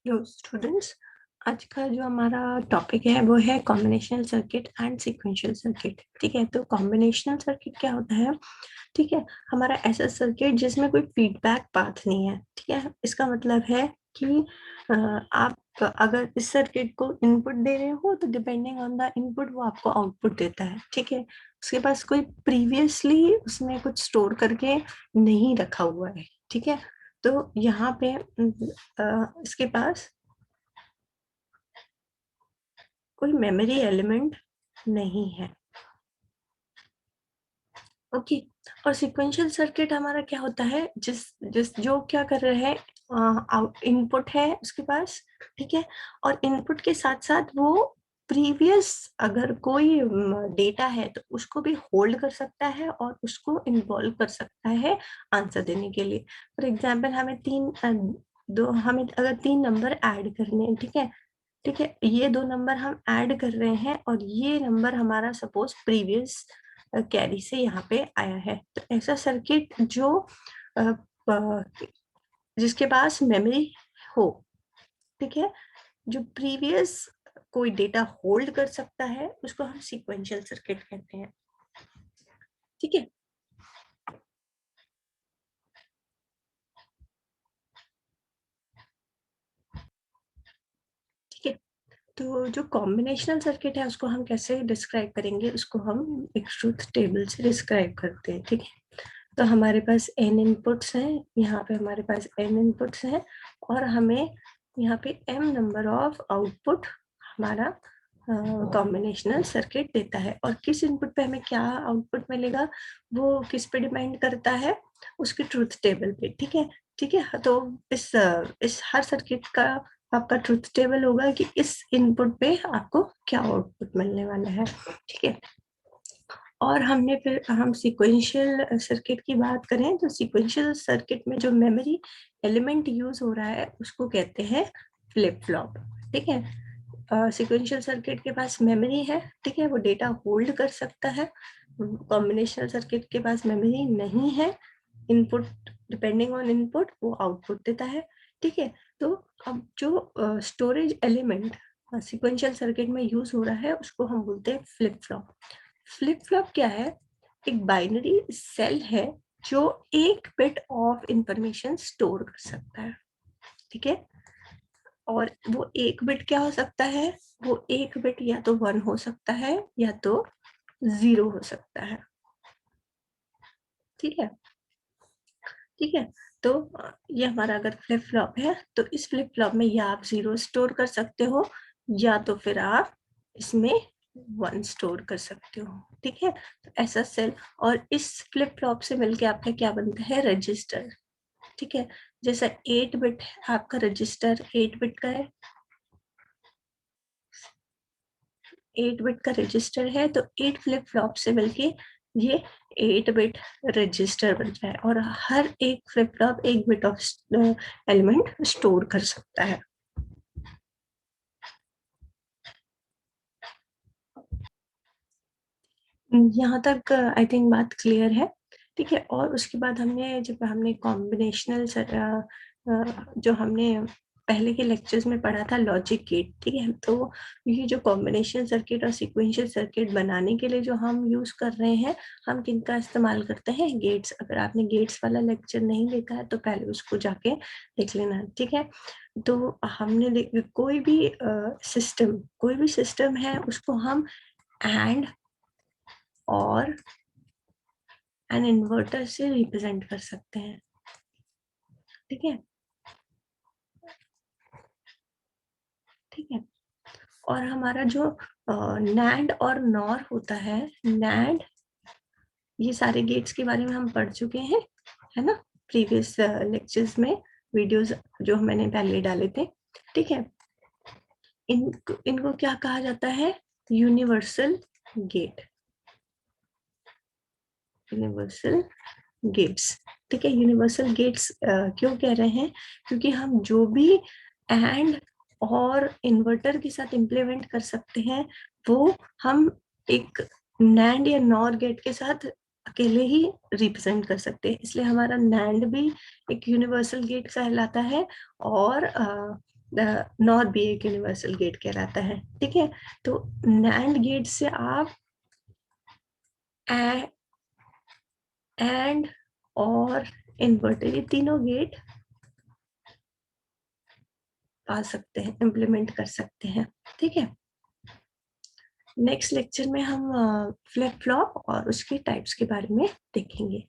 Hello students, आज का जो हमारा टॉपिक है वो है combinational circuit and sequential circuit. ठीक है, तो कॉम्बिनेशनल सर्किट क्या होता है? ठीक है, हमारा ऐसा सर्किट जिसमें कोई फीडबैक पाथ नहीं है। ठीक है, इसका मतलब है कि आप अगर इस सर्किट को इनपुट दे रहे हो तो डिपेंडिंग ऑन द इनपुट वो आपको आउटपुट देता है। ठीक है, उसके पास कोई प्रीवियसली उसमें कुछ स्टोर करके नहीं रखा हुआ है। ठीक है, तो यहाँ पे इसके पास कोई मेमोरी एलिमेंट नहीं है। ओके, और सीक्वेंशियल सर्किट हमारा क्या होता है, जिस जिस जो क्या कर रहे हैं, आउट इनपुट है उसके पास। ठीक है, और इनपुट के साथ साथ वो प्रीवियस अगर कोई डेटा है तो उसको भी होल्ड कर सकता है और उसको इन्वॉल्व कर सकता है आंसर देने के लिए। फॉर एग्जाम्पल हमें अगर 3 नंबर ऐड करने हैं। ठीक है, ठीक है, ये 2 नंबर हम ऐड कर रहे हैं और ये नंबर हमारा सपोज प्रीवियस कैरी से यहाँ पे आया है। तो ऐसा सर्किट जो जिसके पास मेमोरी हो, ठीक है, जो प्रीवियस कोई डेटा होल्ड कर सकता है, उसको हम सीक्वेंशियल सर्किट कहते हैं। ठीक है, ठीक है, तो जो कॉम्बिनेशनल सर्किट है उसको हम कैसे डिस्क्राइब करेंगे, उसको हम एक ट्रूथ टेबल से डिस्क्राइब करते हैं। ठीक है, तो हमारे पास n इनपुट्स हैं, यहाँ पे हमारे पास n इनपुट्स हैं और हमें यहाँ पे m नंबर ऑफ आउटपुट हमारा कॉम्बिनेशनल सर्किट देता है। और किस इनपुट पे हमें क्या आउटपुट मिलेगा वो किस पे डिपेंड करता है, उसके ट्रूथ टेबल पे। ठीक है, ठीक है, तो इस हर सर्किट का आपका ट्रूथ टेबल होगा कि इस इनपुट पे आपको क्या आउटपुट मिलने वाला है। ठीक है, और हमने फिर हम सीक्वेंशियल सर्किट की बात करें तो सीक्वेंशियल सर्किट में जो मेमोरी एलिमेंट यूज हो रहा है उसको कहते हैं फ्लिप फ्लॉप। ठीक है, सीक्वेंशियल सर्किट के पास मेमोरी है। ठीक है, वो डेटा होल्ड कर सकता है। कॉम्बिनेशनल सर्किट के पास मेमोरी नहीं है, इनपुट डिपेंडिंग ऑन इनपुट वो आउटपुट देता है। ठीक है, तो अब जो स्टोरेज एलिमेंट सीक्वेंशियल सर्किट में यूज हो रहा है उसको हम बोलते हैं फ्लिप फ्लॉप। फ्लिप फ्लॉप क्या है? एक बाइनरी सेल है जो एक बिट ऑफ इंफॉर्मेशन स्टोर कर सकता है। ठीक है, और वो एक बिट क्या हो सकता है? वो एक बिट या तो 1 हो सकता है या तो 0 हो सकता है। ठीक है, ठीक है, तो ये हमारा अगर फ्लिप फ्लॉप है तो इस फ्लिप फ्लॉप में या आप 0 स्टोर कर सकते हो या तो फिर आप इसमें 1 स्टोर कर सकते हो। ठीक है, तो ऐसा सेल, और इस फ्लिप फ्लॉप से मिलके आपका क्या बनता है? रजिस्टर। ठीक है, जैसा 8 बिट आपका रजिस्टर 8 बिट का है, 8 बिट का रजिस्टर है, तो 8 फ्लिप फ्लॉप से मिलके ये 8 बिट रजिस्टर बन जाए और हर एक फ्लिप फ्लॉप एक बिट ऑफ एलिमेंट स्टोर कर सकता है। यहाँ तक आई थिंक बात क्लियर है। ठीक है, और उसके बाद जब हमने कॉम्बिनेशनल जो हमने पहले के लेक्चर्स में पढ़ा था लॉजिक गेट। ठीक है, तो ये जो कॉम्बिनेशन सर्किट और सीक्वेंशियल सर्किट बनाने के लिए जो हम यूज कर रहे हैं, हम किनका इस्तेमाल करते हैं? गेट्स। अगर आपने गेट्स वाला लेक्चर नहीं देखा है तो पहले उसको जाके देख लेना। ठीक है, तो हमने कोई भी सिस्टम है उसको हम एंड और एन इन्वर्टर से रिप्रेजेंट कर सकते हैं। ठीक है, ठीक है, और हमारा जो नैंड और नॉर होता है, नैंड, ये सारे गेट्स के बारे में हम पढ़ चुके हैं, है ना, प्रीवियस लेक्चर्स में, वीडियोस जो मैंने पहले डाले थे। ठीक है, इनको क्या कहा जाता है? Universal gate, universal gates. ठीक है, यूनिवर्सल गेट्स क्यों कह रहे हैं? क्योंकि हम जो भी एंड और इन्वर्टर के साथ इम्प्लीमेंट कर सकते हैं वो हम एक नैंड या नॉर गेट के साथ अकेले ही रिप्रेजेंट कर सकते हैं। इसलिए हमारा नैंड भी एक यूनिवर्सल गेट कहलाता है और नॉर भी एक यूनिवर्सल गेट कहलाता है, ठीक है। तो नैंड गेट से आप एंड और इन्वर्टर, ये तीनों गेट पा सकते हैं, इम्प्लीमेंट कर सकते हैं, ठीक है। नेक्स्ट लेक्चर में हम फ्लिप फ्लॉप और उसके टाइप्स के बारे में देखेंगे।